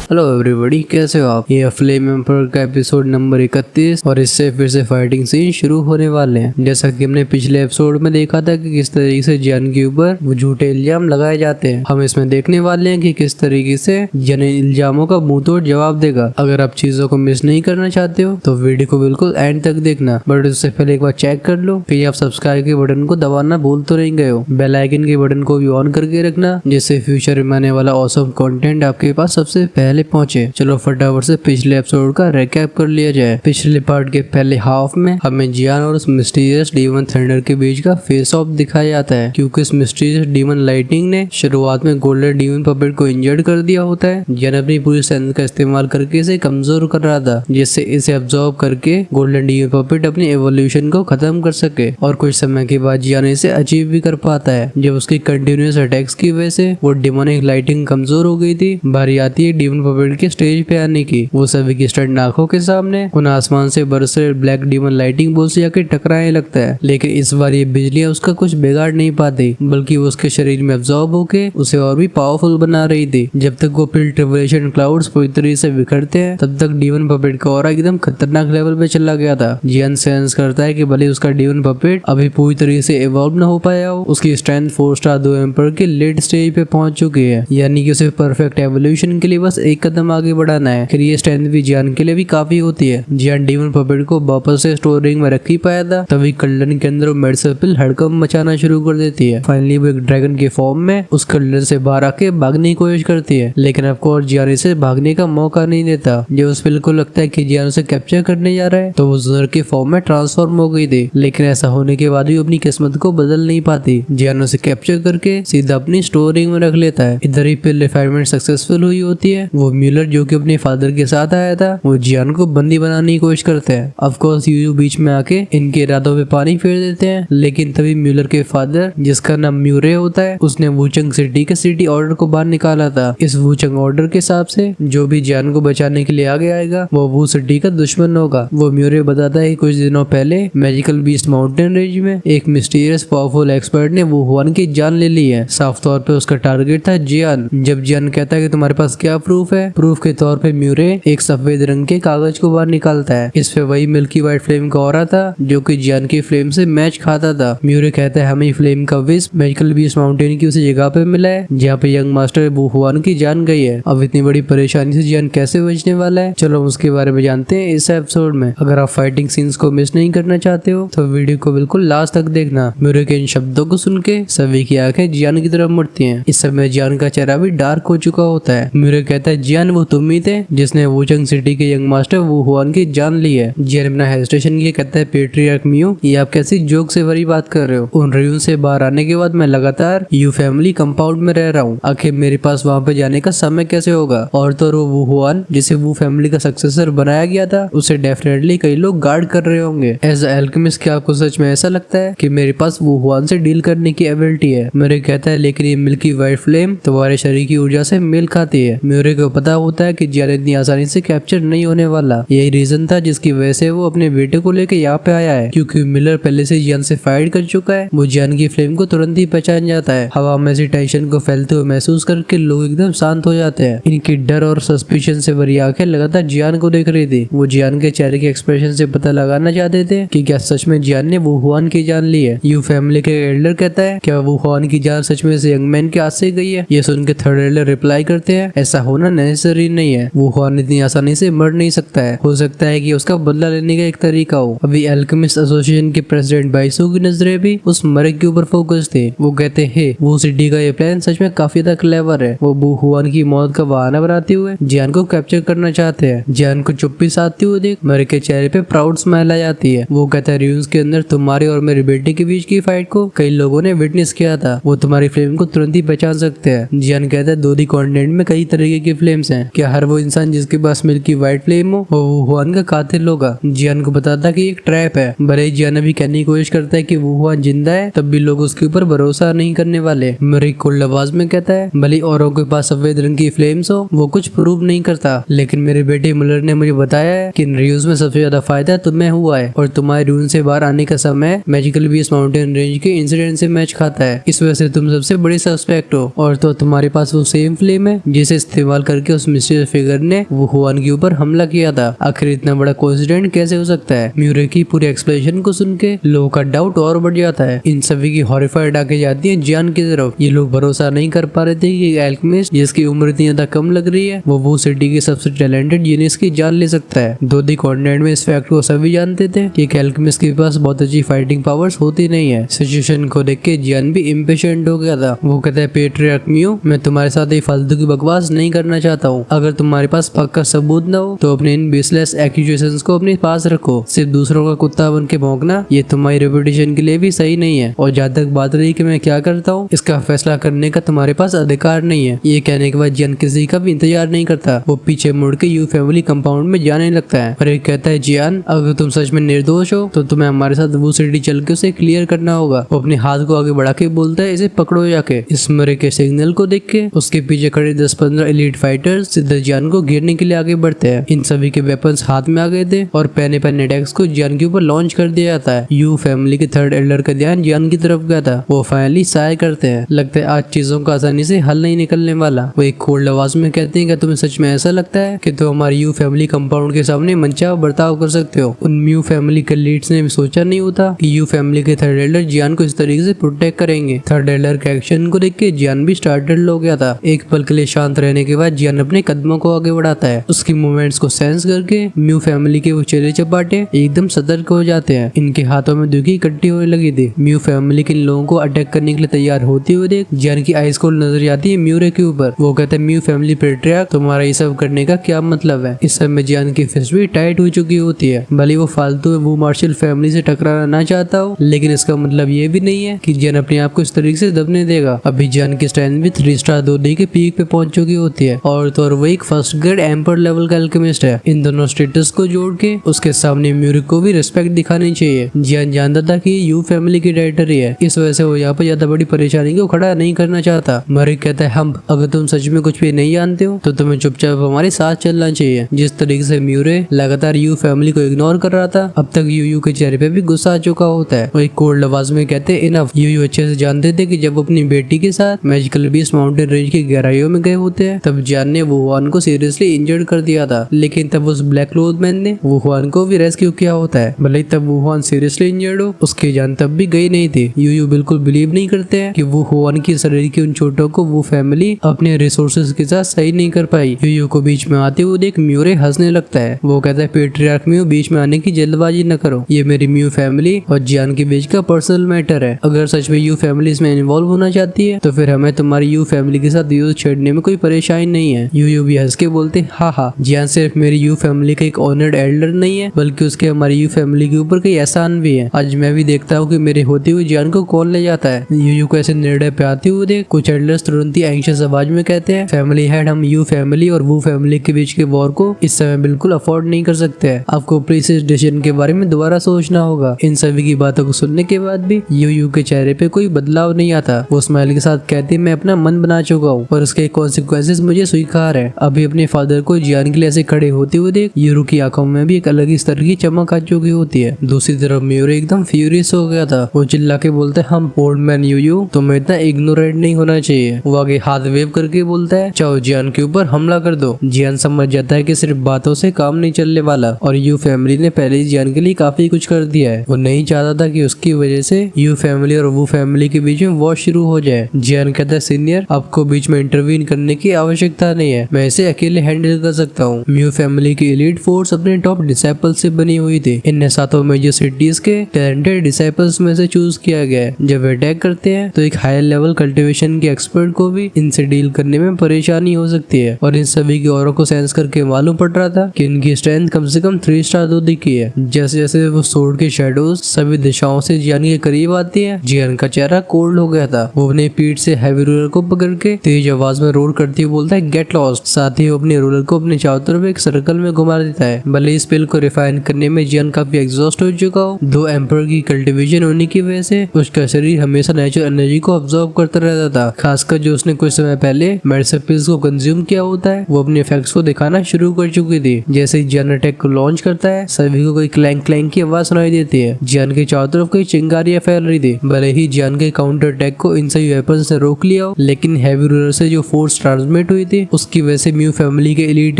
Hello everybody, कैसे हो आप। ये फ्लेम एम्पर का एपिसोड नंबर 31 और इससे फिर से फाइटिंग सीन शुरू होने वाले हैं। जैसा कि हमने पिछले एपिसोड में देखा था कि किस तरीके से जियान के ऊपर वो झूठे इल्जाम लगाए जाते हैं, हम इसमें देखने वाले हैं कि किस तरीके से जियान इल्जामों का मुंह तोड़ जवाब देगा। अगर आप चीजों को मिस नहीं करना चाहते हो तो वीडियो को बिल्कुल एंड तक देखना, बट उससे पहले एक बार चेक कर लो कि आप सब्सक्राइब के बटन को दबाना भूल तो नहीं गए हो। बेल आइकन के बटन को भी ऑन करके रखना, जिससे फ्यूचर में आने वाला ऑसम कंटेंट आपके पास सबसे पहले पहुंचे। चलो फटाफट से पिछले एपिसोड का रिकैप कर लिया जाए। पिछले पार्ट के पहले हाफ में हमें जियान और उस मिस्टीरियस डीमन थंडर के बीच का फेस ऑफ दिखाया जाता है, क्योंकि इस मिस्टीरियस डीमन लाइटनिंग ने शुरुआत में गोल्डन डीमन पपेट को इंजर्ड कर दिया होता है। जियान अपनी पूरी स्ट्रेंथ का इस्तेमाल करके इसे कमजोर कर रहा था, जिससे इसे अब्सॉर्ब करके गोल्डन डीमन पपेट अपनी एवोल्यूशन को खत्म कर सके। और कुछ समय के बाद जियान इसे अचीव भी कर पाता है, जब उसकी कंटिन्यूअस अटैक्स की वजह से वो डिमोनिक लाइटिंग कमजोर हो गई थी। बारी आती है डीमन पपेट के स्टेज पे आने की। वो सभी की स्टंट आंखों के सामने उन आसमान से बरसे ब्लैक डीमन लाइटिंग बोल से जाके टकराने लगता है, लेकिन इस बार ये बिजलियां उसका कुछ बिगाड़ नहीं पाती, बल्कि वो उसके शरीर में अब्सॉर्ब होके उसे और भी पावरफुल बना रही थी। जब तक वो फिल्ड ट्रिबुलेशन क्लाउड्स पूरी तरीके से बिखरते हैं, तब तक डीमन पपेट का ऑरा एकदम खतरनाक लेवल पे चला गया था। जियान सेंस करता है कि भले उसका डीमन पपेट अभी पूरी तरीके से इवॉल्व न हो पाया हो, उसकी स्ट्रेंथ 4 स्टार 2 एम्पर के लेट स्टेज पे पहुंच चुकी है, यानी कि उसे परफेक्ट एवोल्यूशन के लिए बस एक कदम आगे बढ़ाना है। फिर ये स्ट्रेंथ भी जियान के लिए भी काफी होती है। जियान डीमन पपेट को वापस से स्टोरिंग में रख ही पाया था, तभी कल्डन के अंदर मेडसर्पिल हड़कंप मचाना शुरू कर देती है। फाइनली वो एक ड्रैगन के फॉर्म में उस कल्डन से बाहर आके भागने की कोशिश करती है, लेकिन ऑफकोर्स जियान इसे भागने का मौका नहीं देता। जब उस बिल को लगता है कि जियान उसे कैप्चर करने जा रहा है, तो वो जुनर के फॉर्म में ट्रांसफॉर्म हो गई थी, लेकिन ऐसा होने के बाद भी अपनी किस्मत को बदल नहीं पाती। जियान उसे कैप्चर करके सीधा अपनी स्टोरिंग में रख लेता है। इधर ही पिल रिफाइनमेंट सक्सेसफुल हुई होती है। वो म्यूलर जो कि अपने फादर के साथ आया था, वो जियान को बंदी बनाने की कोशिश करते हैं। ऑफ कोर्स यूयू बीच में आके इनके इरादों पे पानी फेर देते हैं, लेकिन तभी म्यूलर के फादर, जिसका नाम म्यूरे होता है, उसने वुचंग सिटी के सिटी ऑर्डर को बाहर निकाला था। इस वुचंग ऑर्डर के हिसाब से जो भी जियान को बचाने के लिए आगे आएगा वो वू सिटी का दुश्मन होगा। वो म्यूरे बताता है कि कुछ दिनों पहले मैजिकल बीस्ट माउंटेन रेंज में एक मिस्टीरियस पावरफुल एक्सपर्ट ने वो हुआन की जान ले ली है। साफ तौर पे उसका टारगेट था जियान। जब जियान कहता है कि तुम्हारे पास क्या प्रूफ है, प्रूफ के तौर पे म्यूरे एक सफेद रंग के कागज को बाहर निकालता है। इस पे वही मिल्की व्हाइट फ्लेम का ऑरा था जो कि जियान की फ्लेम से मैच खाता था। म्यूरे कहता है हमें फ्लेम का विस्प मैजिकल बीस्ट माउंटेन की उसी जगह पे मिला है जहाँ पे यंग मास्टर वू हुआन की जान गई है। अब इतनी बड़ी परेशानी से जियान कैसे बचने वाला है, चलो उसके बारे में जानते हैं इस एपिसोड में। अगर आप फाइटिंग सीन्स को मिस नहीं करना चाहते हो तो वीडियो को बिल्कुल लास्ट तक देखना। म्यूरे के इन शब्दों को सुन के सभी की आंखें जियान की तरफ मुड़ती हैं। इस समय जियान का चेहरा भी डार्क हो चुका होता है। म्यूरे कहता है जियान वो तुम ही थे जिसने वुचंग सिटी के यंग मास्टर वू हुआन की जान ली है। जियान बिना हेजिटेशन किए कहता है पेट्रियार्क मियो, ये आप कैसी जोक से भरी बात कर रहे हो। उन रियून से बाहर आने के बाद मैं लगातार यू फैमिली कंपाउंड में रह रहा हूँ, आखिर मेरे पास वहाँ पे जाने का समय कैसे होगा। और तो वो वू हुआन जिसे वू फैमिली का सक्सेसर बनाया गया था, उसे डेफिनेटली कई लोग गार्ड कर रहे होंगे। एज एल्केमिस्ट क्या आपको सच में ऐसा लगता है कि मेरे पास वू हुआन से डील करने की एबिलिटी है। मेरे कहता है लेकिन ये मिल्की व्हाइट फ्लेम तुम्हारे शरीर की ऊर्जा से मेल खाती है। म्यूरे को पता होता है कि जियान इतनी आसानी से कैप्चर नहीं होने वाला। यही रीजन था जिसकी वजह से वो अपने बेटे को लेकर यहाँ पे आया है, क्योंकि मिलर पहले से जियान से फाइट कर चुका है। वो जियान की फ्लेम को तुरंत ही पहचान जाता है। हवा में से टेंशन को फैलते हुए महसूस करके लोग एकदम शांत हो जाते हैं। इनकी डर और सस्पिशन से भरी आंखें लगातार जियान को देख रही थी। वो जियान के चेहरे के एक्सप्रेशन से पता लगाना चाहते थे कि क्या सच में जियान ने वो हुआन की जान ली है। यू फैमिली के एल्डर कहता है क्या वो हुआन की जान सच में से यंग मैन के हाथ से गई है। ये सुन के थर्ड एल्डर रिप्लाई करते हैं ऐसा होना नेसेसरी नहीं है, वो हुआन इतनी आसानी से मर नहीं सकता है। हो सकता है कि उसका बदला लेने का एक तरीका हो। अभी एल्केमिस्ट एसोसिएशन के प्रेसिडेंट बाइसू की नजरें भी उस मर्ग के ऊपर फोकस थे। वो कहते हैं वो सिटी का ये प्लान सच में काफी ज्यादा क्लेवर है। वो वू हुआन की मौत का बहाना बनाते हुए जियान को कैप्चर करना चाहते हैं। जियान को चुप्पी साधते हुए देख मर्ग के चेहरे पे प्राउड स्माइल आ जाती है। वो कहता है रियून्स के अंदर तुम्हारे और मेरे बेटे के बीच की फाइट को कई लोगों ने विटनेस किया था, वो तुम्हारी फ्लेम को तुरंत ही पहचान सकते हैं। जियान कहता है दो दी कॉन्टिनेंट में कई तरीके की फ्लेम्स हैं, क्या हर वो इंसान जिसके पास मिल्की व्हाइट फ्लेम हो वो हुआन का कातिल होगा। जियान को बताता कि एक ट्रैप है। भले ही जियान अभी कहने की कोशिश करता है कि वो हुआन जिंदा है, तब भी लोग उसके ऊपर भरोसा नहीं करने वाले। मरी कोल्ड आवाज में कहता है भले औरों के पास सफेद रंग की फ्लेम्स हो वो कुछ प्रूव नहीं करता, लेकिन मेरे बेटे मुलर ने मुझे बताया है कि इन रियूज में सबसे ज्यादा फायदा तुम्हें हुआ है और तुम्हारे रून से बाहर आने का समय मैजिकल बीस्ट माउंटेन रेंज के इंसिडेंट से मैच खाता है। इस वजह से तुम सबसे बड़े सस्पेक्ट हो और तो तुम्हारे पास वो सेम फ्लेम है जिसे इस्तेमाल कर करके उस मिस्टीरियस फिगर ने वो हुआन के ऊपर हमला किया था। आखिर इतना बड़ा कोइंसिडेंट कैसे हो सकता है? म्यूरे की पूरी एक्सप्लेनेशन को सुन के लोगों का डाउट और बढ़ जाता है। इन सभी की हॉरिफाइड आके जाती है जियान की तरफ। ये लोग भरोसा नहीं कर पा रहे थे कि एल्केमिस्ट जिसकी उम्र इतनी ज्यादा कम लग रही है वो सिटी के सबसे टैलेंटेड जीनियस की जान ले सकता है। दूसरी कॉन्टिनेंट में इस फैक्ट को सभी जानते थे कि एल्केमिस्ट के पास बहुत अच्छी फाइटिंग पावर्स होती नहीं है। सिचुएशन को देख के जियान भी इम्पेशेंट हो गया था। वो कहता है पेट्रियार्क म्यू, मैं तुम्हारे साथ ये फालतू की बकवास नहीं करना चाहता हूँ। अगर तुम्हारे पास पक्का सबूत ना हो तो अपने इन बेसलेस एक्यूजेशंस को अपने पास रखो। सिर्फ दूसरों का कुत्ता बन के भौंकना ये तुम्हारी रेपुटेशन के लिए भी सही नहीं है। और जहाँ तक बात रही कि मैं क्या करता हूँ, इसका फैसला करने का तुम्हारे पास अधिकार नहीं है। ये कहने के बाद जियान किसी का भी इंतजार नहीं करता। वो पीछे मुड़ के यू फैमिली कंपाउंड में जाने लगता है और एक कहता है जियान, अगर तुम सच में निर्दोष हो तो तुम्हें हमारे साथ वो सिटी चल के उसे क्लियर करना होगा। वो अपने हाथ को आगे बढ़ा के बोलता है, इसे पकड़ो जाके। इस मरे के सिग्नल को देख के उसके पीछे खड़े 10-15 एलीट फाइटर्स सीधे जियान को घेरने के लिए आगे बढ़ते हैं। इन सभी के वेपन्स हाथ में आ गए थे और पहने अटैक्स को जियान के ऊपर लॉन्च कर दिया जाता है। यू फैमिली के थर्ड एल्डर का ध्यान जियान की तरफ गया था। वो फाइनली साय करते हैं। लगता है आज चीजों का आसानी से हल नहीं निकलने वाला। वो एक कोल्ड आवाज में कहते हैं, क्या तुम्हें सच में ऐसा लगता है कि तुम हमारी यू फैमिली कंपाउंड के सामने मनचाहा बर्ताव कर सकते हो? उन म्यू फैमिली के लीड्स ने भी सोचा नहीं होता कि यू फैमिली के थर्ड एल्डर जियान को इस तरीके से प्रोटेक्ट करेंगे। थर्ड एल्डर के एक्शन को देख के जियान भी स्टार्टल हो गया था। एक पल के लिए शांत रहने के बाद जियान अपने कदमों को आगे बढ़ाता है। उसकी मूवमेंट्स को सेंस करके म्यू फैमिली के वो चेले चपाटे एकदम सतर्क हो जाते हैं। इनके हाथों में दुखी इकट्ठी होने लगी थी। म्यू फैमिली के इन लोगों को अटैक करने के लिए तैयार होते हुए देख जियान की आइज को नजर जाती है म्यूरे के ऊपर। वो कहता है, म्यू फैमिली पेट्रियार्क, तुम्हारा ये सब करने का क्या मतलब है? इस समय जियान की फिस्ट भी टाइट हो चुकी होती है। भले वो फालतू वो मार्शल फैमिली से टकराना ना चाहता हो, लेकिन इसका मतलब ये भी नहीं है कि जियान अपने आप को इस तरीके से दबने देगा। अभी जियान की स्ट्रेंथ भी 3 स्टार 2D के पीक पे पहुंच चुकी होती है और तो वो एक फर्स्ट ग्रेड एम्पर लेवल का एल्केमिस्ट है। इन दोनों स्टेटस को जोड़ के उसके सामने म्यूरे को भी रिस्पेक्ट दिखानी चाहिए। जियान जानता था कि यू फैमिली की टेरिटरी है, इस वजह से वो यहाँ पर ज्यादा बड़ी परेशानी को खड़ा नहीं करना चाहता। मरिक कहता है, हम अगर तुम सच में कुछ भी नहीं जानते हो तो तुम्हें चुपचाप हमारे साथ चलना चाहिए। जिस तरीके से म्यूरे लगातार यू फैमिली को इग्नोर कर रहा था, अब तक यू के चेहरे पे भी गुस्सा आ चुका होता है। वो एक कोल्ड आवाज में कहते हैं, इनफ। यू अच्छे से जानते थे कि जब अपनी बेटी के साथ मैजिकल बीस्ट माउंटेन रेंज की गहराइयों में गए होते हैं तब जियान ने वुहान को सीरियसली इंजर्ड कर दिया था। लेकिन तब उस ब्लैक क्लोथ मैन ने वुहान को भी रेस्क्यू किया होता है। भले तब वुहान सीरियसली इंजर्ड हो, उसकी जान तब भी गई नहीं थी। यू बिल्कुल बिलीव नहीं करते हैं कि वुहान की शरीर की उन चोटों को वो फैमिली अपने रिसोर्सेज के साथ सही नहीं कर पाई। यू को बीच में आते हुए देख म्यूरे हंसने लगता है। वो कहता है, पेट्रियार्क म्यू, बीच में आने की जल्दबाजी न करो। ये मेरी म्यू फैमिली और जियान के बीच का पर्सनल मैटर है। अगर सच में यू फैमिली इसमें इन्वॉल्व होना चाहती है तो फिर हमें तुम्हारी यू फैमिली के साथ युद्ध छेड़ने में कोई परेशानी नहीं है। यू भी हंस के बोलते, हाँ, जियान सिर्फ मेरी यू फैमिली का एक ऑनर्ड एल्डर नहीं है बल्कि उसके हमारी यू फैमिली के ऊपर कई एहसान भी है। आज मैं भी देखता हूँ कि मेरे होते हुए जियान को कौन ले जाता है। यू को ऐसे निर्णय पे आते हुए देख कुछ एल्डर्स तुरंत ही एंग्शियस आवाज में कहते हैं, फैमिली हेड, हम यू फैमिली और वो फैमिली के बीच के वॉर को इस समय बिल्कुल अफोर्ड नहीं कर सकते हैं। आपको प्लीज इस डिसीजन के बारे में दोबारा सोचना होगा। इन सभी की बातों को सुनने के बाद भी यू के चेहरे पे कोई बदलाव नहीं आता। वो स्माइल के साथ कहती है, मैं अपना मन बना चुका हूँ और उसके कॉन्सिक्वेंसेस मुझे स्वीकार है। अभी अपने फादर को जियान के लिए ऐसे खड़े होते हुए देख यूरू की आंखों में भी एक अलग ही स्तर की चमक आ चुकी होती है। दूसरी तरफ म्यूरे एकदम फ्यूरियस हो गया था। वो चिल्ला के बोलता है, हम ओल्ड मैन यू तुम्हें इतना इग्नोरेंट नहीं होना चाहिए। वो आगे हाथ वेव करके बोलता है, चाहो जियान के ऊपर हमला कर दो। जियान समझ जाता है कि सिर्फ बातों से काम नहीं चलने वाला और यू फैमिली ने पहले ही जियान के लिए काफी कुछ कर दिया है। वो नहीं चाहता था कि उसकी वजह से यू फैमिली और वो फैमिली के बीच में वॉर शुरू हो जाए। जियान कहता है, सीनियर, आपको बीच में इंटरवीन करने की आवश्यकता नहीं है, मैं इसे अकेले हैंडल कर सकता हूँ। म्यू फैमिली की एलीट फोर्स अपने टॉप डिसाइपल से बनी हुई थी। इन्हें 7 मेजर सिटीज के टैलेंटेड डिसाइपल्स में से चूज किया गया है। जब वे अटैक करते हैं तो एक हायर लेवल कल्टीवेशन के एक्सपर्ट को भी इनसे डील करने में परेशानी हो सकती है और इन सभी की औरों को सेंस करके मालूम पड़ रहा था कि इनकी स्ट्रेंथ कम से कम 3 स्टार 2D की है। जैसे जैसे वो सोर्ड के शेडोज सभी दिशाओं से जियान के करीब आती है, जियान का चेहरा कोल्ड हो गया था। वो अपने पीठ से हैवी रूलर को पकड़ के तेज आवाज में रोर करते हुए बोलता है, गेट लॉस्ट। साथ ही वो अपने रूलर को अपने चारों तरफ एक सर्कल में घुमा देता है। भले इस स्पेल को रिफाइन करने में जियान काफी एग्जॉस्ट हो चुका हो, 2 एम्पर की कल्टीवेशन होने की वजह से उसका शरीर हमेशा नेचुरल एनर्जी को अब्सॉर्ब करता रहता था। खासकर जो उसने कुछ समय पहले मेडिसिन पिल्स को कंज्यूम किया होता है, वो अपने इफेक्ट्स को दिखाना शुरू कर चुकी थी। जैसे ही जियान अटैक को लॉन्च करता है, सभी को कोई क्लैंक क्लैंक की आवाज सुनाई देती है। जियान के चारों तरफ कई चिंगारियां फैल रही थी। भले ही जियान के काउंटर अटैक को इन सभी वेपन से रोक लिया हो, लेकिन हैवी रूलर से जो फोर्स ट्रांसमिट हुई थी उसकी वजह से म्यू फैमिली के एलीट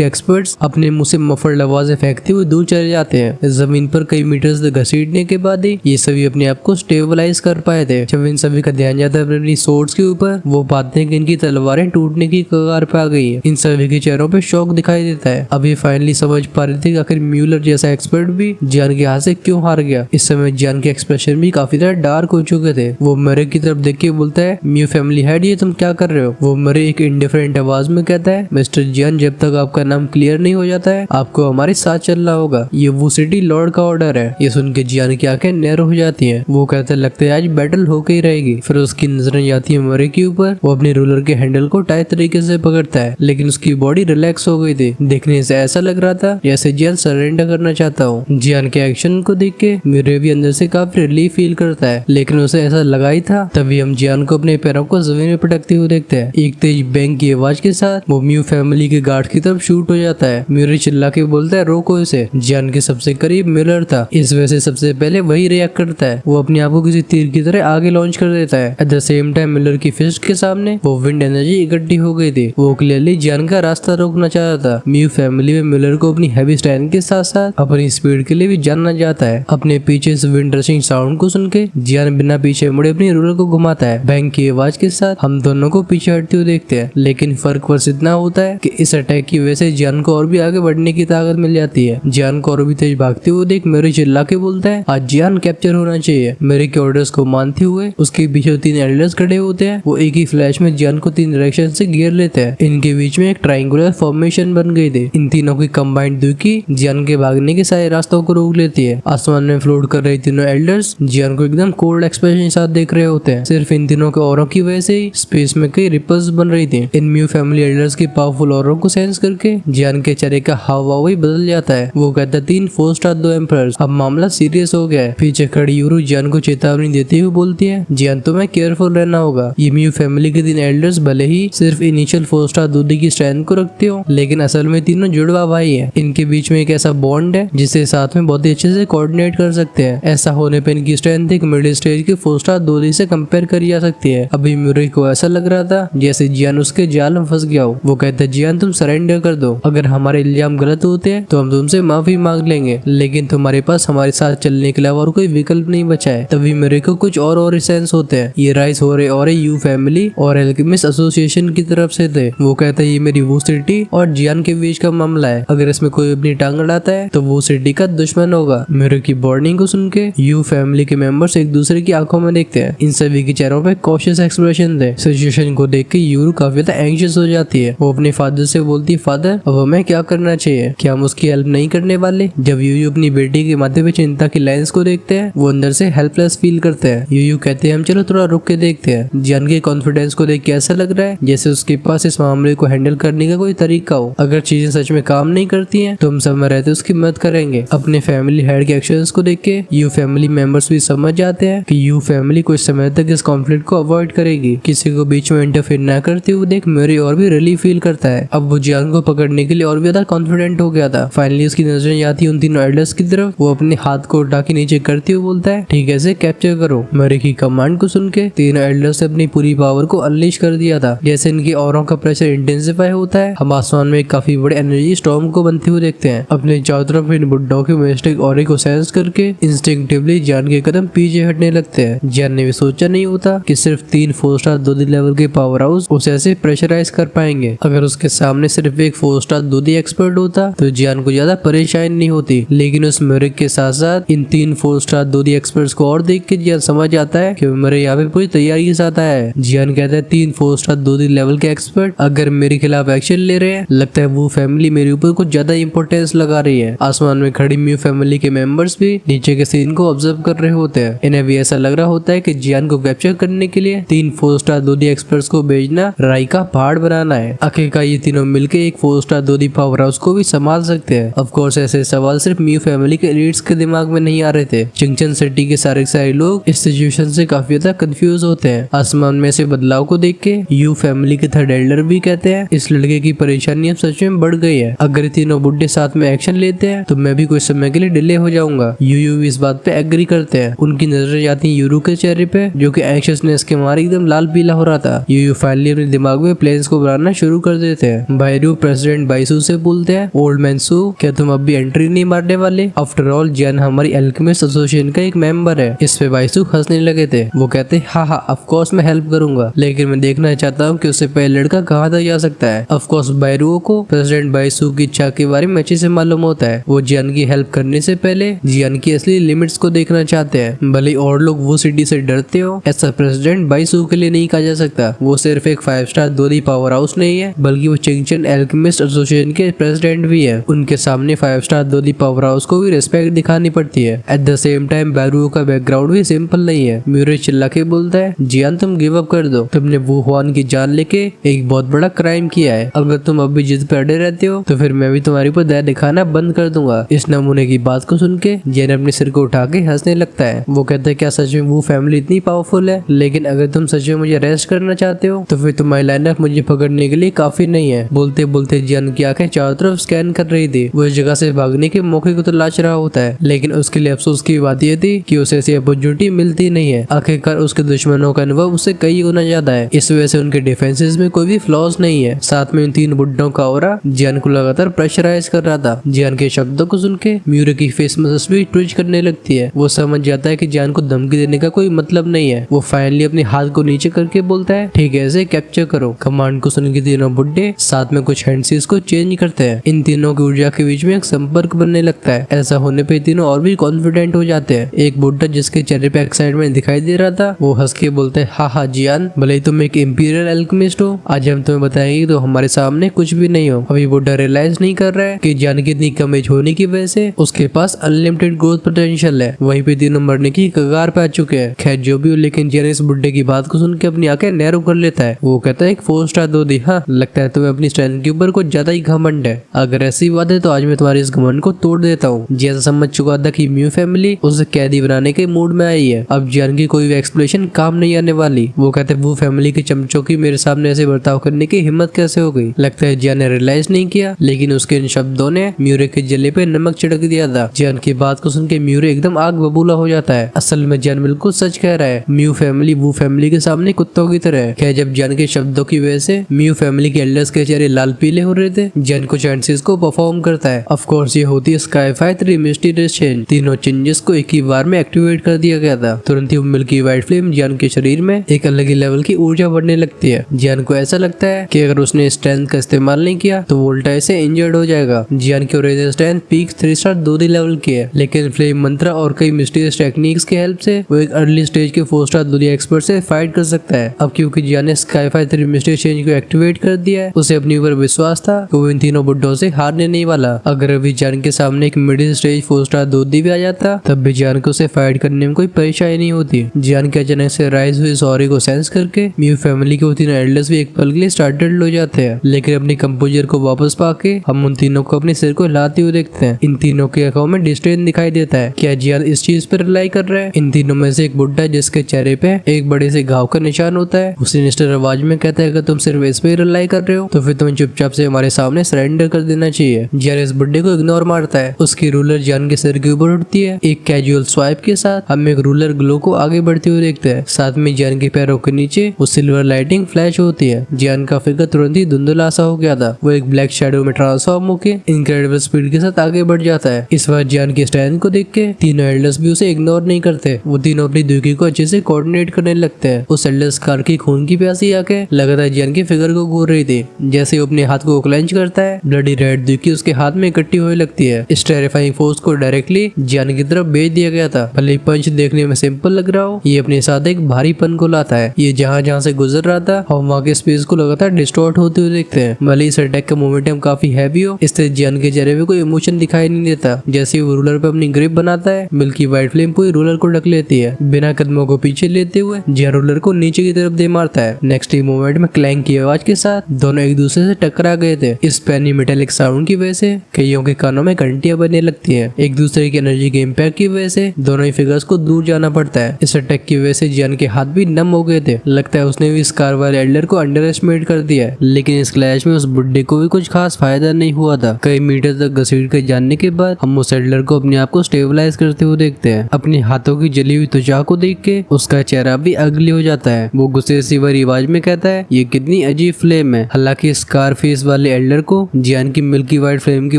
एक्सपर्ट्स अपने मुंह से मफल आवाजें फेंकते हुए दूर चले जाते हैं। जमीन पर कई मीटर्स तक घसीटने के बाद ही ये सभी अपने आप को स्टेबलाइज कर पाए थे। जब इन सभी का ध्यान जाता है अपनी सोर्ड्स के ऊपर, वो पाते हैं कि इनकी तलवारें टूटने की कगार पे आ गई है। इन सभी के चेहरों पे शौक दिखाई देता है। अब ये फाइनली समझ पा रहे थे कि आखिर म्यूलर जैसा एक्सपर्ट भी जियान के हाथ से क्यों हार गया। इस समय जियान के एक्सप्रेशन भी काफी ज्यादा डार्क हो चुके थे। वो मरे की तरफ देख के बोलता है, म्यू फैमिली हेड ये तुम क्या कर रहे हो? वो मरे एक इंडिफरेंट आवाज में कहता है, मिस्टर जियान जब तक आपका नाम क्लियर नहीं हो जाता है आपको हमारे साथ चलना होगा। ये वो सिटी लॉर्ड का ऑर्डर है। ये सुन के जियान की आंखें नैरो हो जाती हैं। वो कहते लगता है आज बैटल होके ही रहेगी। फिर उसकी नजरें जाती है मरे के ऊपर। वो अपने रूलर के हैंडल को टाइट तरीके से पकड़ता है, लेकिन उसकी बॉडी रिलैक्स हो गई थी। देखने से ऐसा लग रहा था जैसे जियान सरेंडर करना चाहता हूँ। जियान के एक्शन को देख के मेरे भी अंदर से काफी रिलीफ फील करता है, लेकिन उसे ऐसा लगा ही था। तभी हम जियान को अपने पैरों को जमीन में पटकते हुए देखते हैं। एक तेज बैंग की आवाज के साथ वो म्यू फैमिली के गार्ड की तरफ शूट हो जाता है। म्यूरी चिल्ला के बोलता है, रोको इसे। जियान के सबसे करीब मिलर था, इस वजह से सबसे पहले वही रिएक्ट करता है। वो अपने आप को किसी तीर की तरह आगे लॉन्च कर देता है। At the same time Miller की फिस्ट के सामने वो विंड एनर्जी इकट्ठी हो गई थी। वो क्लियरली जियान का रास्ता रोकना चाहता था। म्यू फैमिली में मिलर को अपनी हैवी स्टैंड के साथ साथ अपनी स्पीड के लिए भी जानना जाता है। अपने पीछे इस विंड रशिंग साउंड को सुन के जियान बिना पीछे मुड़े अपनी रूलर को घुमाता है। बैंक की आवाज के साथ हम दोनों को पीछे हटते हुए देखते हैं, लेकिन फर्क बस इतना होता है कि इस अटैक की वजह से जियान को और भी आगे बढ़ने की ताकत मिल जाती है। जियान को और भी तेज भागते हुए देख मेरे चिल्ला के बोलता है, आज जियान कैप्चर होना चाहिए। मेरे के ऑर्डर्स को मानते हुए उसके पीछे 3 एल्डर्स खड़े होते हैं। वो एक ही फ्लैश में जियान को 3 डायरेक्शन से घेर लेते हैं। इनके बीच में एक ट्रायंगुलर फॉर्मेशन बन गई थी। इन तीनों की कंबाइंड दुकी जियान के भागने के सारे रास्तों को रोक लेती है। आसमान में फ्लोट कर रहे तीनों एल्डर्स जियान को एकदम कोल्ड एक्सप्रेशन के साथ देख रहे होते हैं। सिर्फ इन तीनों के औरों की वजह से ही स्पेस में कई रिपल्स बन रही थी। इन म्यू फैमिली एल्डर्स के पावरफुल औरों को सेंस करके जियान के चेहरे का हाव भाव बदल जाता है। वो कहता है, 3 4 स्टार 2 एम्परर्स, अब मामला सीरियस हो गया है। पीछे खड़ी यूरू जियान को चेतावनी देते हुए बोलती है, जियान तुम्हें केयरफुल रहना होगा। ये म्यू फैमिली के 3 एल्डर्स भले ही सिर्फ इनिशियल 4 स्टार दूधी की स्ट्रेंथ को रखते हो, लेकिन असल में तीनों जुड़वा भाई है। इनके बीच में एक ऐसा बॉन्ड है जिसे साथ में बहुत ही अच्छे से कोऑर्डिनेट कर सकते हैं। ऐसा होने पर इनकी स्ट्रेंथ एक मिडिल स्टेज के 4 स्टार दूधी से कंपेयर करी जा सकती है। अभी म्यूरी को ऐसा लग रहा था जैसे जियान उसके जाल में फंस गया हो। वो कहता है, जियान तुम सरेंडर कर दो। अगर हमारे इल्जाम गलत होते हैं तो हम तुमसे माफी मांग लेंगे, लेकिन तुम्हारे पास हमारे साथ चलने के अलावा और कोई विकल्प नहीं बचा है। तभी मेरे को कुछ और सेंस होते हैं। ये राइस हो रहे और यू फैमिली और एल्केमिस्ट एसोसिएशन की तरफ से थे। वो कहता है, ये मेरी वो सिटी और जियान के बीच का मामला है। अगर इसमें कोई अपनी टांग अड़ाता है तो वो सिटी का दुश्मन होगा। मेरे की बॉर्डिंग को सुन के यू फैमिली के मेंबर्स एक दूसरे की आंखों में देखते हैं। इन सभी के चेहरों पे कॉशियस एक्सप्रेशन थे। सिचुएशन को देख के यूरू काफी ज्यादा एंग्शियस हो जाती है। वो अपने फादर से बोलती है, फादर अब हमें क्या करना चाहिए? क्या हम उसकी हेल्प नहीं करने वाले? जब यूयू अपनी बेटी के माथे पे चिंता की लाइंस को देखते हैं वो अंदर से हेल्पलेस फील करते हैं। यूयू कहते हैं, हम चलो थोड़ा रुक के देखते हैं। जियान के कॉन्फिडेंस को देख के ऐसा लग रहा है जैसे उसके पास इस मामले को हैंडल करने का कोई तरीका हो। अगर चीजें सच में काम नहीं करती हैं तो हम समय रहते उसकी मदद करेंगे। अपने फैमिली हेड के एक्शंस को देख के यू फैमिली मेंबर्स भी समझ जाते हैं कि यू फैमिली कुछ समय तक इस कॉन्फ्लिक्ट को अवॉइड करेगी। किसी को बीच में इंटरफेयर न करते हुए देख मेरी और भी रिलीफ फील करता है। अब वो जियान को पकड़ने के लिए और भी ज्यादा कॉन्फिडेंट हो गया था। फाइनली उसकी नजरें जाती है उन तीनों एल्डर्स की तरफ। वो अपने हाथ को उठा के नीचे करते हुए बोलता है, ठीक है, इसे कैप्चर करो। मेरे की कमांड को सुन के तीनों एल्डर्स ने अपनी पूरी पावर को अनलीश कर दिया था। जैसे इनकी औरों का प्रेशर इंटेंसिफाई होता है, हम आसमान में एक काफी बड़े एनर्जी स्टॉर्म को बनते हुए देखते हैं। अपने चारों तरफ इन बुड्ढों के मैजिक ऑरे को सेंस करके इंस्टिंक्टिवली जियान के कदम पीछे हटने लगते हैं। जियान ने भी सोचा नहीं होता कि सिर्फ 3 4 स्टार दूधी लेवल के पावर हाउस उसे ऐसे प्रेशराइज कर पाएंगे। अगर उसके सामने सिर्फ एक 4 स्टार दूधी एक्सपर्ट होता तो जियान को ज्यादा परेशानी नहीं होती, लेकिन उस मेरिक के साथ साथ इन 3 4 स्टार दूधी एक्सपर्ट्स को और देख के जियान समझ आता है कि मेरे यहाँ पे पूरी तैयारी के साथ आया है। जियान कहता है, 3 4 स्टार दूधी लेवल के एक्सपर्ट अगर मेरे खिलाफ एक्शन ले रहे हैं, लगता है वो फैमिली मेरे ऊपर कुछ ज्यादा इंपॉर्टेंस लगा रही है। आसमान में खड़ी म्यू फैमिली के मेंबर्स भी नीचे के सीन को ऑब्जर्व कर रहे होते हैं। इन्हें भी ऐसा लग रहा होता है कि जियान को कैप्चर करने के लिए 3 4 स्टार दूधी एक्सपर्ट्स को भेजना राई का पहाड़ बनाना है। आखिरकार ये तीनों मिलकर एक 4 स्टार दूधी पावर हाउस को भी संभाल सकते हैं। ऑफ कोर्स ऐसे सवाल सिर्फ म्यू फैमिली के एलिट्स के दिमाग में नहीं आ रहे थे। चिंगचन सिटी के सारे लोग इस सिचुएशन से काफी ज्यादा कंफ्यूज होते हैं। आसमान में से बदलाव को देख के यू फैमिली के 3rd एल्डर भी कहते हैं, इस लड़के की परेशानी अब सच में बढ़ गई है। अगर ये तीनों बुड्ढे साथ में एक्शन लेते हैं तो मैं भी कुछ समय के लिए डिले हो जाऊंगा। यू इस बात पे एग्री करते हैं। उनकी नजरें जाती है यूरू के चेहरे पे जो कि एंग्शियसनेस के मारे एकदम लाल पीला हो रहा था। यू फाइनली अपने दिमाग में प्लान्स को बनाना शुरू कर देते हैं। बायरू प्रेसिडेंट बाइसू से बोलते हैं, ओल्ड मैन सू, क्या तुम अब भी एंट्री नहीं मारने वाले? आफ्टर ऑल जियान हमारी अल्केमिस्ट एसोसिएशन का एक मेंबर है। इस पे बाइसू हंसने लगे थे। वो कहते, हाँ हाँ ऑफ कोर्स मैं हेल्प करूंगा, लेकिन मैं देखना चाहता हूँ कि उससे पहले लड़का कहाँ तक जा सकता है। ऑफ कोर्स बायरू को प्रेसिडेंट बाइसू की इच्छा के बारे में अच्छे से मालूम होता है। वो जियान की हेल्प करने से पहले जियान की असली लिमिट्स को देखना चाहते हैं। भले और लोग वो सिटी से डरते हो, ऐसा प्रेसिडेंट बाइसू के लिए नहीं कहा जा सकता। वो सिर्फ एक 5 स्टार दोदी पावर हाउस नहीं है, बल्कि वो चिंगचन एल्केमिस्ट एसोसिएशन के प्रेसिडेंट भी है। उनके सामने 5 स्टार दोदी पावर हाउस को भी रिस्पेक्ट दिखानी पड़ती है। At the same time Bayrou का बैकग्राउंड भी सिंपल नहीं है। म्यूरे चिल्ला के बोलता है, जियान तुम गिव अप कर दो, तुमने वू हुआन की जान लेके एक बहुत बड़ा क्राइम किया है। अगर तुम अभी जिद पे अड़े रहते हो तो फिर मैं भी तुम्हारे ऊपर दया दिखाना बंद कर दूंगा। इस नमूने की बात को सुन के जियान अपने सिर को उठा के हंसने लगता है। वो कहता है, क्या सच में वो फैमिली इतनी पावरफुल है? लेकिन अगर तुम सच में मुझे अरेस्ट करना चाहते हो तो फिर तुम्हारी लाइनअप मुझे पकड़ने के लिए काफी नहीं है। बोलते बोलते जियान की आंखें चारों तरफ स्कैन कर रही थी। वो इस जगह से भागने के मौके को तलाश रहा होता है, लेकिन उसके लिए अफसोस की बात यह थी कि उसे ऐसी अपॉर्चुनिटी मिलती नहीं है। आखिरकार उसके दुश्मनों का अनुभव उससे कई गुना ज्यादा है। इस वजह से उनके डिफेंसेस में कोई भी फ्लॉज नहीं है। साथ में उन 3 बुड्ढों का ऑरा जियान को लगातार प्रेशराइज कर रहा था। जियान के शब्दों को सुन के म्यूरे की फेस मसल्स भी ट्विच करने लगती है। वो समझ जाता है कि जियान को धमकी देने का कोई मतलब नहीं है। वो फाइनली अपने हाथ को नीचे करके बोलता है, ठीक है, इसे कैप्चर करो। कमांड को सुन के तीनों बुड्ढे साथ में कुछ हैंडसीज को चेंज करते हैं। इन तीनों की ऊर्जा के बीच में एक संपर्क बनने लगता है। ऐसा होने पे तीनों और भी कॉन्फिडेंट हो जाते हैं। एक बुड्ढा जिसके चेहरे पे एक्साइटमेंट दिखाई दे रहा था, वो हंस के बोलता है, हाँ हाँ जियान, भले ही तुम एक इंपीरियल एल्केमिस्ट हो, आज हम तुम्हें बताएंगे तो हमारे सामने कुछ भी नहीं हो। अभी बुड्ढा रियलाइज नहीं कर रहा है कि जियान की इतनी कम एज होने की वजह से उसके पास अनलिमिटेड ग्रोथ पोटेंशियल है। वहीं पे तीनों मरने की कगार पे आ चुके हैं। खैर जो भी हो, लेकिन जियान इस बुड्ढे की बात को सुन के अपनी आंखें नैरो कर लेता है। वो कहता है, एक 4 स्टार दो दी, हाँ लगता है तुम्हें अपनी स्ट्रेंथ के ऊपर कुछ ज्यादा ही घमंड है। अगर ऐसी बात है तो आज मैं तुम्हारी इस घमंड को तोड़ देता हूँ। जियान समझ चुका था कि म्यू फैमिली उसे कैदी बनाने के मूड में आई है। अब जियान की कोई भी एक्सप्लेनेशन काम नहीं आने वाली। वो कहते वो फैमिली के चमचों की मेरे सामने ऐसे बर्ताव करने की हिम्मत कैसे हो गई? लगता है जियान ने रियलाइज नहीं किया, लेकिन उसके इन शब्दों ने म्यूरे के जले पे नमक छिड़क दिया था। जियान की बात को सुन के म्यूरे एकदम आग बबूला हो जाता है। असल में जियान बिल्कुल सच कह रहा है। म्यू फैमिली वो फैमिली के सामने कुत्तों की तरह है। क्या जब जियान के शब्दों की वजह से म्यू फैमिली के एल्डर्स के चेहरे लाल पीले हो रहे थे, जियान कुछ हैंडसीज को परफॉर्म करता है। ऑफ कोर्स ये होती है स्काईफाई 3 मिस्टीरियस चेंज। तीनों चेंजेस को एक ही बार में एक्टिवेट कर दिया गया था। तुरंत ही मिल्की व्हाइट फ्लेम जियान के शरीर में एक अलग ही लेवल की ऊर्जा बढ़ने लगती है। जियान को ऐसा लगता है कि अगर उसने स्ट्रेंथ का इस्तेमाल नहीं किया तो वोल्टाई से इंजर्ड हो जाएगा। जियान की original strength peak 3 star 2D level की है, लेकिन फ्लेम मंत्र और कई मिस्टीरियस टेक्निक्स के हेल्प से वो एक अर्ली स्टेज के 4 स्टार 2D एक्सपर्ट से फाइट कर सकता है। अब क्योंकि जियान ने स्काईफाई 3 मिस्टीरियस चेंज को एक्टिवेट कर दिया है, उसे अपने ऊपर विश्वास था कि वो इन तीनों बुड्ढों से हारने नहीं वाला। अगर अभी जियान के सामने एक मिडिल स्टेज 4 स्टार 2D भी आ जाता तब भी जियान को उसे फाइट करने में कोई परेशानी नहीं होती। जियान के अचानक से राइज हुई सॉरी को सेंस करके म्यू फैमिली के वो तीनों एल्डर्स भी एक पल के लिए स्टार्टेड हो जाते हैं, लेकिन अपनी कंपोजर को वापस पाके हम उन तीनों को अपने सिर को हिलाते हुए देखते हैं। इन तीनों के आंखों में डिस्ट्रेन दिखाई देता है। क्या जियान इस चीज पर रिलाई कर रहा है? इन तीनों में से एक बुड्ढा जिसके चेहरे पे एक बड़े से घाव का निशान होता है, उसी निस्टर आवाज में कहता है, अगर तुम सिर्फ इस पे रिलाई कर रहे हो तो फिर तुम्हें चुपचाप से हमारे सामने सरेंडर कर देना चाहिए। जियान इस बुड्ढे को इग्नोर मारता है। उसकी रूलर जियान के सिर के ऊपर उठती है। एक कैजुअल स्वाइप के साथ हम एक रूलर ग्लो को आगे बढ़ते हुए देखते हैं। साथ में जियान के पैरों के नीचे वो सिल्वर लाइटिंग फ्लैश होती है। जियान का फिगर तुरंत ही धुंधला सा हो गया था। वो एक ब्लैक शैडो में ट्रांसफॉर्म होकर इनक्रेडिबल स्पीड के साथ आगे बढ़ जाता है। इस बार जियान की स्ट्रेंथ को देख के तीनों एल्डर्स भी उसे इग्नोर नहीं करते। वो तीनों अपनी दुखी को अच्छे से कोऑर्डिनेट करने लगते हैं। उस एल्डर्स कार की खून की प्यासी आके लगातार जियान के फिगर को घूर रही थी। जैसे वो अपने हाथ को क्लेंच करता है, ब्लडी रेड दुखी उसके हाथ में इकट्ठी होने लगती है। इस टेरिफाइंग फोर्स को डायरेक्टली जियान की तरफ भेज दिया गया था। भले ही पंच देखने में सिंपल लग रहा हो, ये अपने साथ एक भारीपन को लाता है। ये जहाँ जहाँ से गुजर रहा था हम वहाँ के स्पेस को लगातार डिस्टॉर्ट होते हुए देखते हैं। भले इस अटैक का मोमेंटम काफी हैवी हो, इससे जियान के चेहरे में कोई इमोशन दिखाई नहीं देता। जैसे वो रूलर पे अपनी ग्रिप बनाता है, मिल्की व्हाइट फ्लेम पूरी रूलर को ढक लेती है। बिना कदमों को पीछे लेते हुए जियान रूलर को नीचे की तरफ दे मारता है। नेक्स्ट ही मोमेंट में क्लैंक की आवाज के साथ दोनों एक दूसरे से टकरा गए थे। इस पैनी मेटेलिक साउंड की वजह से कईयों के कानों में घंटियां बनने लगती है। एक दूसरे की एनर्जी के इम्पैक्ट की वजह से दोनों ही फिगर्स को दूर जाना पड़ता है। इस अटैक की वजह से जियान के हाथ भी नम हो गए थे। लगता है उसने भी इस कार वाले एल्डर को अंडर एस्टिमेट कर दिया है। लेकिन इस क्लैश में उस बुड्ढे को भी कुछ खास फायदा नहीं हुआ था। कई मीटर तक घसीट कर जाने के बाद हम उस एल्डर को अपने आप को स्टेबलाइज करते हुए देखते हैं। अपने हाथों की जली हुई त्वचा को देख के उसका चेहरा भी अगली हो जाता है। वो गुस्से से भरी आवाज में कहता है, ये कितनी अजीब फ्लेम है। हालांकि स्कारफेस वाले एल्डर को जियान की मिल्की वाइट फ्लेम के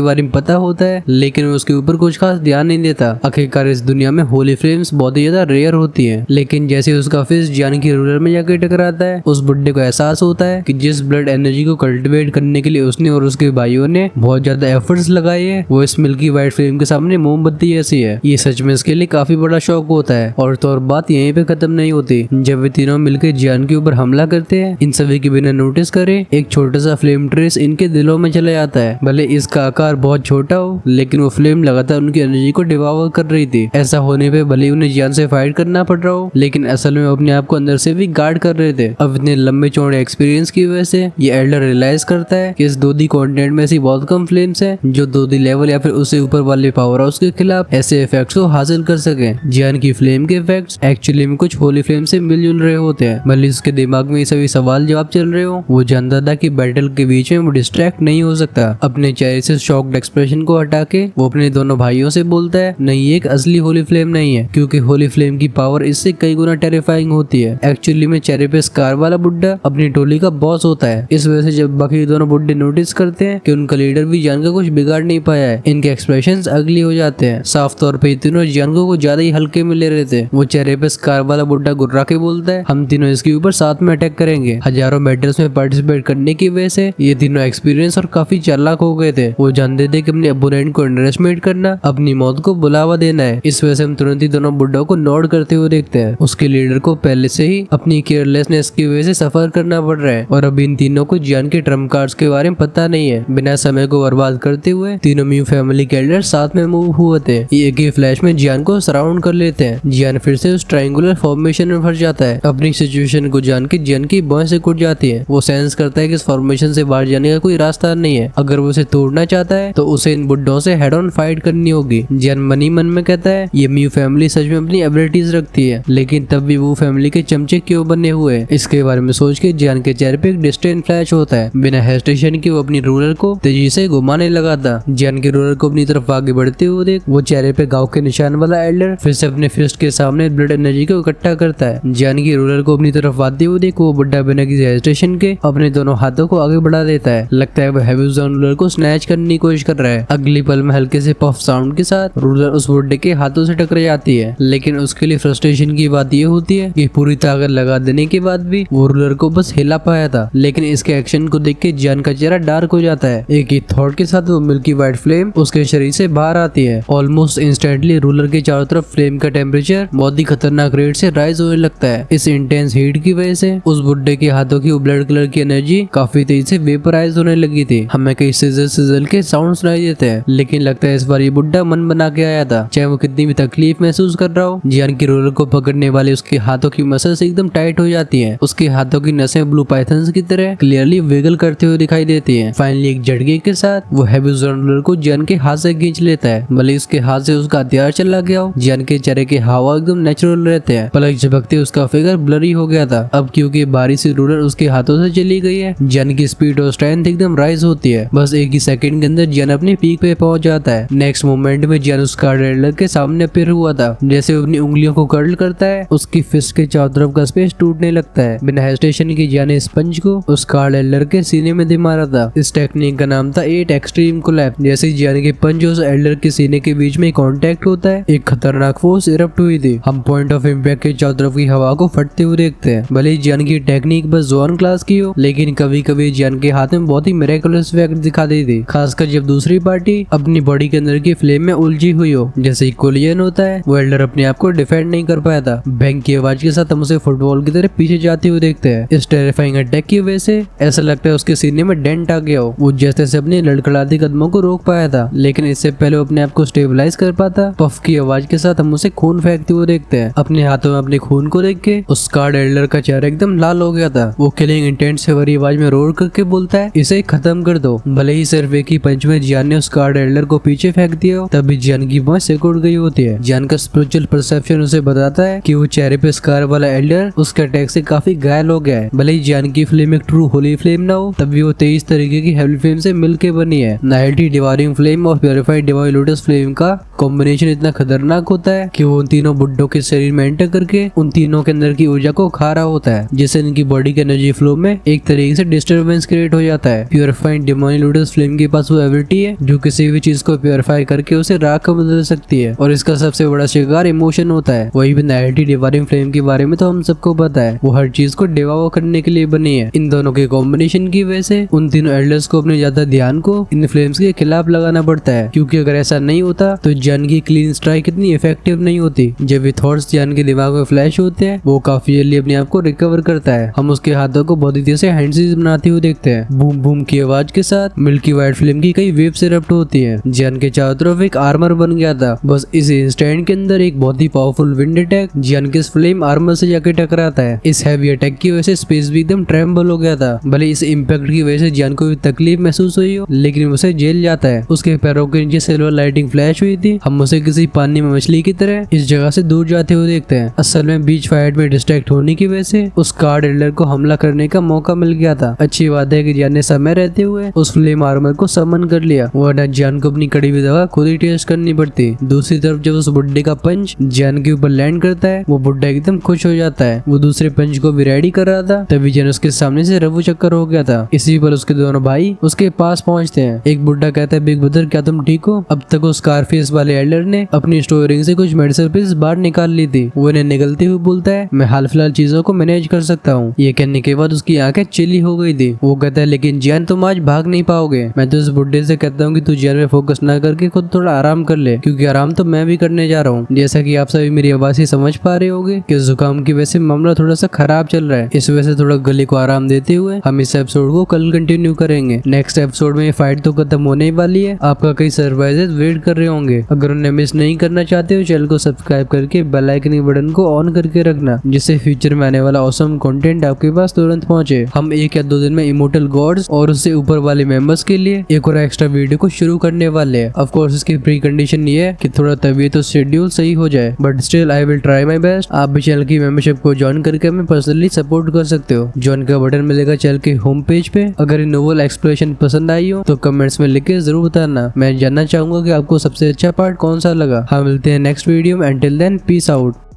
बारे में पता होता है, लेकिन वो उसके ऊपर कुछ खास ध्यान नहीं देता। आखिरकार इस दुनिया में होली फ्लेम्स बहुत ही ज्यादा रेयर होती है। लेकिन जैसे उसका फेस जियान की रूलर में जाकर टकराता है, उस बुड्ढे को एहसास होता है कि जिस ब्लड एनर्जी को कल्टिवेट करने के लिए उसने और उसके भाइयों ने बहुत ज्यादा एफर्ट्स लगाए हैं, वो इस मिल्की वाइट फ्लेम के सामने मोमबत्ती जैसी है। ये सच में इसके लिए काफी बड़ा शौक होता है। और तो और बात यहीं पे खत्म नहीं होती। जब वे तीनों मिलकर जियान के ऊपर हमला करते हैं, इन सभी के बिना नोटिस करे एक छोटा सा फ्लेम ट्रेस इनके दिलों में चला जाता है। भले इसका आकार बहुत छोटा हो, लेकिन वो फ्लेम लगातार उनकी एनर्जी को डिवावर कर रही थी। ऐसा होने पे भले उन्हें जियान से फाइट करना पड़ रहा हो, लेकिन असल में अपने आप को अंदर से भी गार्ड कर रहे थे। अब इतने लंबे चौड़े एक्सपीरियंस की वजह से ये एल्डर रियलाइज करता है कि इस 2D कॉन्टिनेंट में ऐसी बहुत कम फ्लेम्स है जो 2D लेवल या फिर उससे ऊपर वाले पावर हाउस के खिलाफ ऐसे इफेक्ट्स को हासिल कर सके। जियान की फ्लेम के इफेक्ट्स एक्चुअली में कुछ होली फ्लेम से मिलजुल रहे होते हैं। भले उसके दिमाग में ये सभी सवाल जवाब चल रहे हो, वो जानता था कि बैटल के बीच में वो डिस्ट्रैक्ट नहीं हो सकता। अपने चेहरे से शॉक्ड एक्सप्रेशन को हटा के वो अपने दोनों भाइयों से बोलता है, नहीं ये एक असली होली फ्लेम नहीं है, क्योंकि होली फ्लेम की पावर इससे कई गुना टेरिफाइंग होती है। एक्चुअली में चेहरे पे स्कार वाला बुड्ढा अपनी टोली का बॉस होता है। इस वजह से जब बाकी दोनों बुड्ढे नोटिस करते हैं कि उनका लीडर भी जियान का कुछ बिगाड़ नहीं पाया है, इनके एक्सप्रेशंस अगली हो जाते हैं। साफ तौर पे तीनों जियान को ज्यादा ही हल्के में ले रहे थे। वो चेहरे पे स्कार वाला बुड्ढा गुर्रा के बोलता है, हम तीनों इसके ऊपर साथ में अटैक करेंगे। हजारों बैटल्स में पार्टिसिपेट करने की वजह से ये तीनों एक्सपीरियंस और काफी चालाक हो गए थे। वो जानते थे कि अपने अपोनेंट को अंडरएस्टिमेट करना अपनी मौत को बुलावा देना है। इस वजह से हम तुरंत ही दोनों बुड्ढों को नोट करते हुए देखते हैं। उसके लीडर को पहले से ही अपनी केयरलेसनेस की वजह से सफर करना पड़ रहा है, और अब इन तीनों को जियान के ट्रम्प कार्ड्स के बारे में पता नहीं है। बिना समय को बर्बाद करते हुए तीनों म्यू फैमिली के एल्डर साथ में मूव हुए थे। एक ही फ्लैश में जियान को सराउंड कर लेते हैं। जियान फिर से उस ट्रायंगुलर फॉर्मेशन में फंस जाता है। अपनी सिचुएशन को जान के जियान की बांह से कुट जाती है। वो सेंस करता है कि इस फॉर्मेशन से बाहर जाने का कोई रास्ता नहीं है। अगर वो उसे तोड़ना चाहता है तो उसे इन बुड्ढों से हेड ऑन फाइट करनी होगी। जियान मन ही मन में कहता है, ये म्यू फैमिली सच में अपनी एबिलिटीज रखती है, लेकिन तब भी वो फैमिली के चमचे क्यों बने हुए हैं? इसके बारे में सोच के जियान के चेहरे पे एक डिस्टेंट फ्लैश होता है। बिना हेजिटेशन के वो अपनी रूलर को तेजी से घुमाने लगा था। जियान के रूलर को अपनी तरफ आगे बढ़ते हुए देख वो चेहरे पे घाव के निशान वाला एल्डर फिर से अपने फिस्ट के सामने ब्लड एनर्जी को इकट्ठा करता है। जियान की रूलर को अपनी तरफ आते हुए देख वो बुड्ढा बिना किसी हेजिटेशन के अपने दोनों हाथों को आगे बढ़ा देता है। लगता है वो हैवी रूलर को स्नैच करने की कोशिश कर रहा है। अगली पल में हल्के से पफ साउंड के साथ रूलर उस बुड्ढे के हाथों से टकरा जाती है। लेकिन उसके लिए फ्रस्ट्रेशन की बात ये होती है कि पूरी ताकत लगा देने के बाद भी वो रूलर को बस हिला पाया था। लेकिन इसके एक्शन को देख के जियान का चेहरा डार्क हो जाता है। एक ही थॉट के साथ वो मिल्की वाइट फ्लेम उसके शरीर से बाहर आती है। ऑलमोस्ट इंस्टेंटली रूलर के चारों तरफ फ्लेम का टेम्परेचर बहुत ही खतरनाक रेट से राइज होने लगता है। इस इंटेंस हीट की वजह से उस बुड्ढे के हाथों की ब्लड कलर की एनर्जी काफी तेजी से वेपराइज होने लगी थी। हमें कई सिजल के साउंड सुनाई देते हैं, लेकिन लगता है इस बार ये बुड्ढा मन बना के आया था। चाहे वो कितनी भी तकलीफ महसूस कर रहा हो, जियान की रूलर को पकड़ने वाले उसके हाथों की मसल्स एकदम टाइट हो जाती हैं। उसके हाथों की नसें ब्लू पाइथन्स की तरह क्लियरली विगल करते हुए दिखाई देती हैं। फाइनली एक झटके के साथ वो हैवी रूलर को जियान के हाथ से खींच लेता है। भले उसके हाथ से उसका हथियार चला गया हो, जियान के चेहरे के हाव एकदम नेचुरल रहते हैं। पलक झपकते उसका फिगर ब्लरी हो गया था। अब क्योंकि बारी सी रूलर उसके हाथों से चली गई है, जियान की स्पीड और स्ट्रेंथ एकदम राइज होती है। बस एक ही सेकंड के अंदर जियान अपनी पीक पे पहुंच जाता है। नेक्स्ट मोमेंट में जियान उस कार्ड रेडलर के सामने अपीयर हुआ था। जैसे वो अपनी उंगलियों को कर्ल करता है, उसकी फिस्ट के चारों तरफ का स्पेस टूटने लगता है। बिना हेजिटेशन के जियान ने स्पंज को उस कार्ड रेडलर के सीने में दे मारा था। इस टेक्निक का नाम था 8 एक्सट्रीम कोलैप्स। जैसे ही जियान के पंच उस एल्डर के सीने के बीच में कांटेक्ट होता है, एक खतरनाक फोर्स इरप्ट हुई थी। हम पॉइंट ऑफ इम्पैक्ट के चारों तरफ की हवा को फटते हुए देखते हैं। भले ही जियान की टेक्निक बस जोन क्लास की हो, लेकिन कभी कभी जियान के हाथ में बहुत ही मिरेकुलस इफेक्ट दिखा देती थी। खासकर जब दूसरी पार्टी अपनी बॉडी के अंदर की फ्लेम में उलझी हुई हो। जैसे ही कोलियन होता है, वो एल्डर अपने आप को डिफेंड नहीं कर पाया था। बैंक की आवाज के साथ हम उसे फुटबॉल की तरह पीछे जाते हुए देखते हैं। इस टेरिफाइंग अटैक की वजह से ऐसा लगता है उसके सीने में डेंट आ गया हो। वो जैसे से अपने लड़खड़ाते कदमों को रोक पाया था, लेकिन इससे पहले वो अपने आप को स्टेबलाइज कर पाता, पफ की आवाज के साथ हम उसे खून फेंकते हुए देखते हैं। अपने हाथों में अपने खून को देख के उस कार्ड एल्डर का चेहरा एकदम लाल हो गया था। वो किलिंग इंटेंट से भरी आवाज में रोर करके बोलता है, इसे खत्म कर दो। भले ही सिर्फ एक ही पंच में जियान ने उस कार्ड एल्डर को पीछे फेंक दिया हो, तभी जियान की बांह सिकुड़ गई होती है। जियान का स्पिरिचुअल परसेप्शन उसे बताता है कि वो चेहरे पे स्कार वाला एल्डर उसके अटैक से काफी घायल हो गया है। भले ही जियान की फ्लेम एक ट्रू होली फ्लेम ना हो, तभी वो 23 तरीके की हेवी फ्लेम से मिलके बनी है। नाइल्टी डिवाइनिंग फ्लेम और प्योरिफाइड डिवाइन लोटस फ्लेम का कॉम्बिनेशन इतना खतरनाक होता है कि वो उन तीनों बुड्ढों के शरीर में एंटर करके उन तीनों के अंदर की ऊर्जा को खा रहा होता है, जिससे इनकी बॉडी के एनर्जी फ्लो में एक तरीके से डिस्टर्बेंस क्रिएट हो जाता है। प्योरीफाइंग डिमोनी लोटस फ्लेम के पास वो एबिलिटी है जो किसी भी चीज को प्योरीफाई करके उसे राख में बदल सकती है और इसका सबसे बड़ा शिकार इमोशन होता है। वही भी नाइटी डिवाइनिंग फ्लेम के बारे में तो हम सबको पता है, वो हर चीज को डिवाओ करने के लिए बनी है। इन दोनों के कॉम्बिनेशन की वजह से उन तीनों एल्डर्स को अपने ज्यादा ध्यान को इन फ्लेम्स के खिलाफ लगाना पड़ता है, क्योंकि अगर ऐसा नहीं होता तो जैन की क्लीन स्ट्राइक इतनी इफेक्टिव नहीं होती। जब भी थॉट्स जैन के दिमाग में फ्लैश होते हैं वो काफी जल्दी अपने आप को रिकवर करता है। हम उसके हाथों को बहुत ही तेज से हैंडसीज बनाते हुए देखते हैं। बूम बूम की आवाज के साथ मिल्की वाइट फ्लेम की कई वेव्स इरप्ट होती है। जैन के चारों तरफ एक आर्मर बन गया था। बस इस इंस्टेंट के अंदर एक बहुत ही पावरफुल विंड अटैक जैन के फ्लेम आर्मर से जाके टकराता है। इस हैवी अटैक की वजह से स्पेस भी एकदम ट्रेम्बल हो गया था। भले इस इम्पैक्ट की वजह से जैन को भी तकलीफ महसूस हुई हो, लेकिन उसे जेल जाता है। उसके पैरों के नीचे सिल्वर लाइटिंग फ्लैश हुई थी। हम उसे किसी पानी में मछली की तरह इस जगह से दूर जाते हुए देखते हैं। असल में बीच फाइट में डिस्ट्रैक्ट होने की वजह से उस कार्ड एल्डर को हमला करने का मौका मिल गया था। अच्छी बात है कि जैन ने समय रहते हुए उस फ्लेम आर्मर को समन कर लिया, वरना जैन को अपनी कड़ी हुई दवा खुद ही टेस्ट करनी पड़ती। दूसरी तरफ जब उस बुड्ढे का पंच जैन के ऊपर लैंड करता है वो बुड्ढा एकदम खुश हो जाता है। वो दूसरे पंच को भी रेडी कर रहा था, तभी जैन उसके सामने से रफू चक्कर हो गया था। इसी पर उसके दोनों भाई उसके पास पहुंचते हैं। एक बुड्ढा कहता है, बिग ब्रदर क्या तुम ठीक हो? अब तक उस स्कारफेस वाले एल्डर ने अपनी स्टोरिंग से कुछ मेडिसिन पीस बाहर निकाल ली थी। वो इन्हें निकलते हुए बोलता है, मैं हाल फिलहाल चीजों को मैनेज कर सकता हूँ। ये कहने के बाद उसकी आंखें चिली हो गई थी। वो कहता है, लेकिन जैन तुम आज भाग नहीं पाओगे। मैं तो इस बुड्ढे से कहता हूँ कि तू जैन में फोकस ना करके खुद थोड़ा आराम कर ले, क्योंकि आराम तो मैं भी करने जा रहा हूँ। जैसा कि आप सभी मेरी आवाज से समझ पा रहे होगे कि जुकाम की वजह से मामला थोड़ा सा खराब चल रहा है। इस वजह से थोड़ा गले को आराम देते हुए हम इस एपिसोड को कल कंटिन्यू करेंगे। नेक्स्ट एपिसोड में ये फाइट तो खत्म होने वाली है, आपका कई सरप्राइजेस वेट कर रहे होंगे। अगर उन्हें मिस नहीं करना चाहते हो चैनल को सब्सक्राइब करके बेल आइकन के बटन को ऑन करके रखना, जिससे फ्यूचर में आने वाला ऑसम कंटेंट आपके पास तुरंत पहुंचे। हम 1 या 2 दिन में इमोर्टल गॉड्स और उससे ऊपर वाले मेंबर्स के लिए एक और एक्स्ट्रा वीडियो को शुरू करने वाले हैं। ऑफ कोर्स इसकी प्री कंडीशन ये है कि थोड़ा तबीयत और शेड्यूल सही हो जाए, but still I will try my best. आप भी चैनल की मेंबरशिप को ज्वाइन करके हमें पर्सनली सपोर्ट कर सकते हो। ज्वाइन का बटन मिलेगा चैनल के होम पेज पे। अगर ये नोवेल एक्सप्लोरेशन पसंद आई हो तो कमेंट्स में लिख के जरूर बताना। मैं जानना चाहूंगा कि आपको सबसे अच्छा पार्ट कौन सा लगा। हम मिलते हैं नेक्स्ट वीडियो में। Until then peace out.